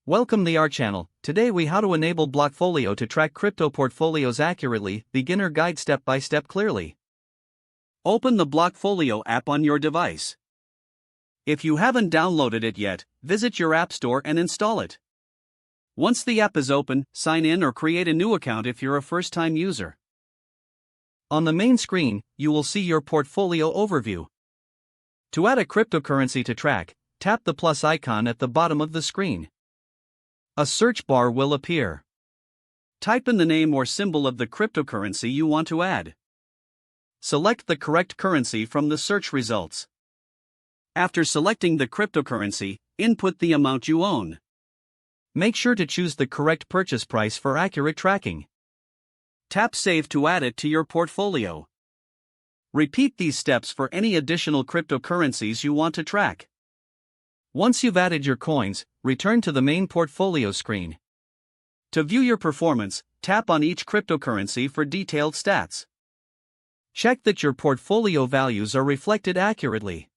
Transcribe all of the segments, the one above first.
Welcome to our channel. Today we how to enable Blockfolio to track crypto portfolios accurately, beginner guide step by step clearly. Open the Blockfolio app on your device. If you haven't downloaded it yet, visit your app store and install it. Once the app is open, sign in or create a new account if you're a first-time user. On the main screen, you will see your portfolio overview. To add a cryptocurrency to track, tap the plus icon at the bottom of the screen. A search bar will appear. Type in the name or symbol of the cryptocurrency you want to add. Select the correct currency from the search results. After selecting the cryptocurrency, input the amount you own. Make sure to choose the correct purchase price for accurate tracking. Tap Save to add it to your portfolio. Repeat these steps for any additional cryptocurrencies you want to track. Once you've added your coins, return to the main portfolio screen. To view your performance, tap on each cryptocurrency for detailed stats. Check that your portfolio values are reflected accurately.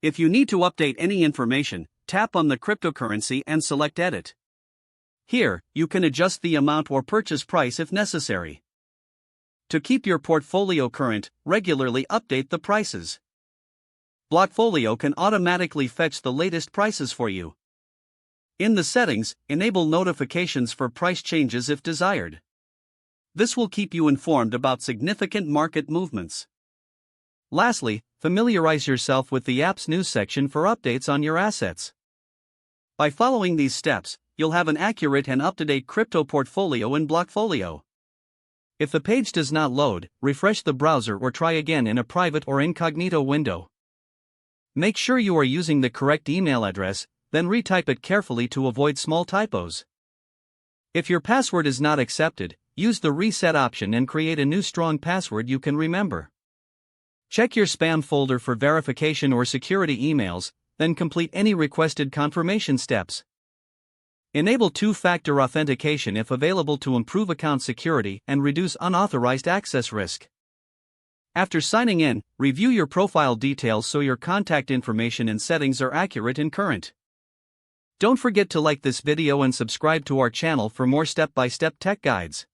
If you need to update any information, tap on the cryptocurrency and select Edit. Here, you can adjust the amount or purchase price if necessary. To keep your portfolio current, regularly update the prices. Blockfolio can automatically fetch the latest prices for you. In the settings, enable notifications for price changes if desired. This will keep you informed about significant market movements. Lastly, familiarize yourself with the app's news section for updates on your assets. By following these steps, you'll have an accurate and up-to-date crypto portfolio in Blockfolio. If the page does not load, refresh the browser or try again in a private or incognito window. Make sure you are using the correct email address, then retype it carefully to avoid small typos. If your password is not accepted, use the reset option and create a new strong password you can remember. Check your spam folder for verification or security emails, then complete any requested confirmation steps. Enable two-factor authentication if available to improve account security and reduce unauthorized access risk. After signing in, review your profile details so your contact information and settings are accurate and current. Don't forget to like this video and subscribe to our channel for more step-by-step tech guides.